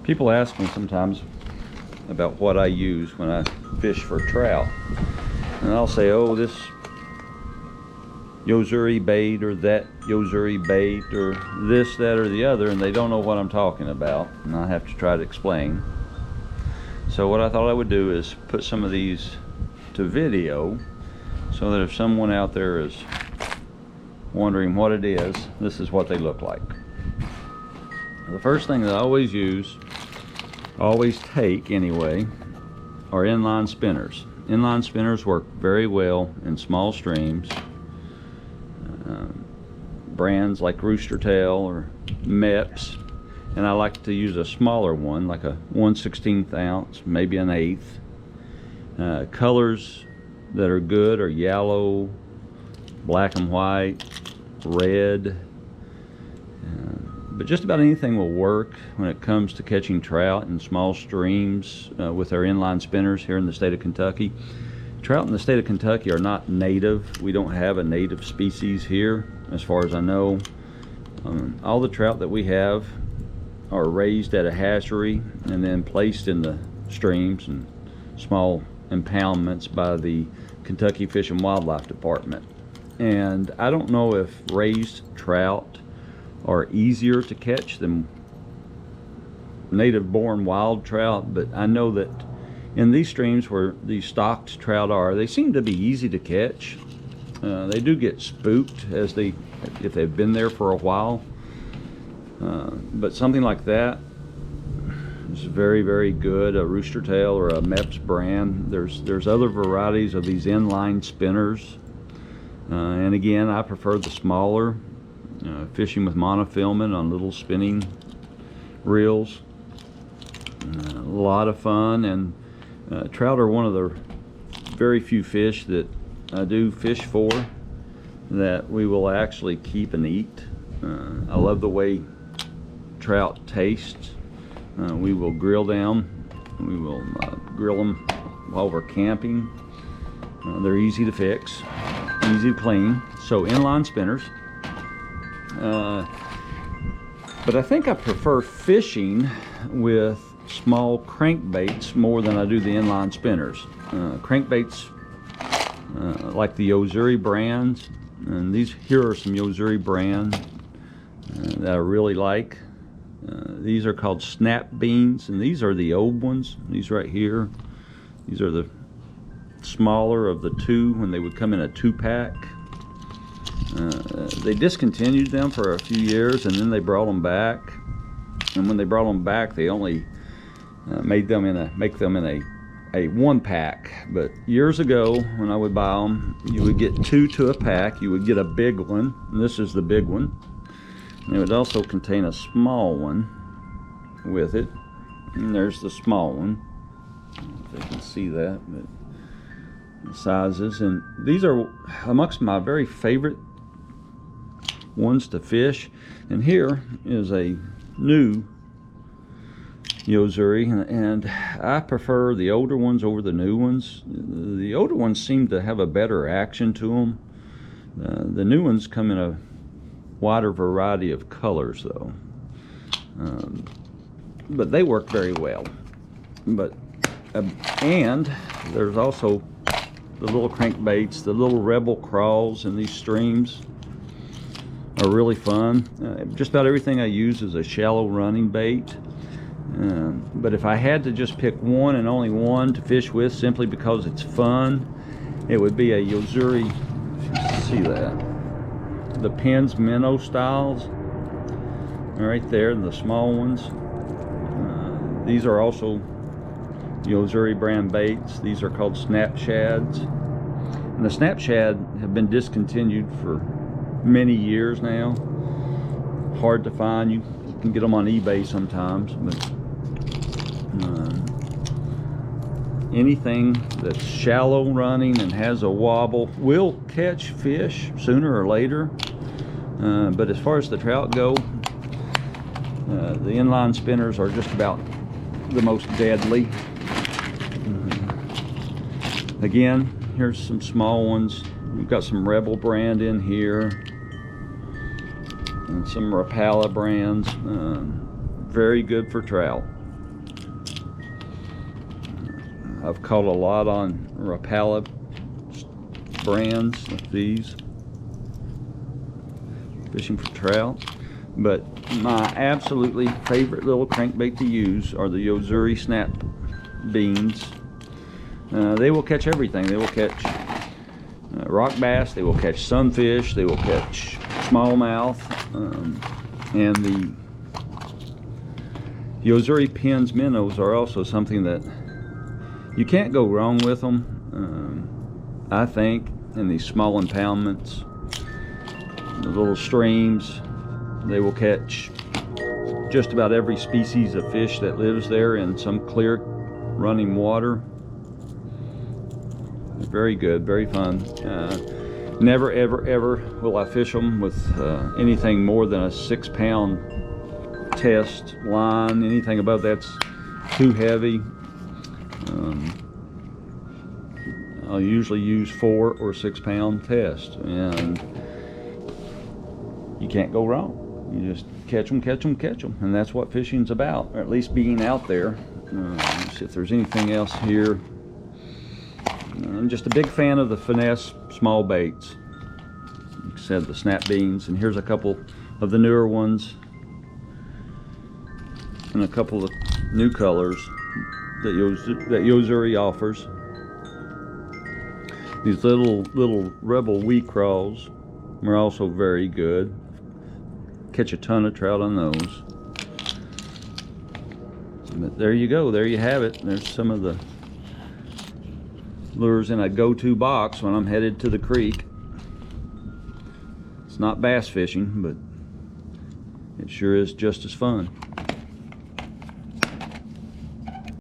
People ask me sometimes about what I use when I fish for trout. And I'll say, oh, this Yo-Zuri bait or that Yo-Zuri bait or this, that, or the other, and they don't know what I'm talking about. And I have to try to explain. So what I thought I would do is put some of these to video so that if someone out there is wondering what it is, this is what they look like. The first thing that I always use, always take anyway, are inline spinners. Inline spinners work very well in small streams. Brands like Rooster Tail or Meps, and I like to use a smaller one, like a 1/16 ounce, maybe an 1/8. Colors that are good are yellow, black and white, red. But just about anything will work when it comes to catching trout in small streams with our inline spinners here in the state of Kentucky. Trout in the state of Kentucky are not native. We don't have a native species here, as far as I know. All the trout that we have are raised at a hatchery and then placed in the streams and small impoundments by the Kentucky Fish and Wildlife Department. And I don't know if raised trout are easier to catch than native born wild trout, but I know that in these streams where these stocked trout are, they seem to be easy to catch. They do get spooked if they've been there for a while, but something like that is very, very good. A Rooster Tail or a Meps brand. There's other varieties of these inline spinners, and again, I prefer the smaller. Fishing with monofilament on little spinning reels. A lot of fun, and trout are one of the very few fish that I do fish for that we will actually keep and eat. I love the way trout taste. We will grill them. We will grill them while we're camping. They're easy to fix, easy to clean. So inline spinners. But I think I prefer fishing with small crankbaits more than I do the inline spinners. Crankbaits like the Yo-Zuri brands, and here are some Yo-Zuri brands that I really like. These are called snap beans, and these are the old ones. These right here, these are the smaller of the two when they would come in a 2-pack. They discontinued them for a few years, and then they brought them back. And when they brought them back, they only make them in a 1-pack. But years ago, when I would buy them, you would get 2 to a pack. You would get a big one, and this is the big one. And it would also contain a small one with it. And there's the small one. I don't know if they can see that, but the sizes. And these are amongst my very favorite ones to fish. And here is a new Yo-Zuri, and I prefer the older ones over the new ones. The older ones seem to have a better action to them. The new ones come in a wider variety of colors though, but they work very well. But and there's also the little crankbaits, the little rebel crawls in these streams are really fun. Just about everything I use is a shallow running bait. But if I had to just pick one and only one to fish with simply because it's fun, it would be a Yo-Zuri. If you see that, the Penn's minnow styles, right there, the small ones. These are also Yo-Zuri brand baits. These are called snap shads, and the snap shad have been discontinued for many years now. Hard to find. You can get them on eBay sometimes, but anything that's shallow running and has a wobble will catch fish sooner or later. But as far as the trout go, the inline spinners are just about the most deadly. Again, here's some small ones. We've got some Rebel brand in here and some Rapala brands. Very good for trout. I've caught a lot on Rapala brands like these, fishing for trout. But my absolutely favorite little crankbait to use are the Yozuri snap beans. They will catch everything. They will catch rock bass, they will catch sunfish, they will catch smallmouth, and the Yozuri pins minnows are also something that you can't go wrong with them. I think in these small impoundments, the little streams, they will catch just about every species of fish that lives there in some clear running water. Very good, very fun. Never ever ever will I fish them with anything more than a 6-pound test line. Anything above that's too heavy. I'll usually use 4 or 6-pound test, and you can't go wrong. You just catch them, catch them, catch them, and that's what fishing's about, or at least being out there. Let's see if there's anything else here. I'm just a big fan of the finesse small baits. Like I said, the snap beans, and here's a couple of the newer ones, and a couple of new colors that Yozuri offers. These little Rebel wee crawls are also very good. Catch a ton of trout on those. But there you go, there you have it. There's some of the lures in a go-to box when I'm headed to the creek. It's not bass fishing, but it sure is just as fun.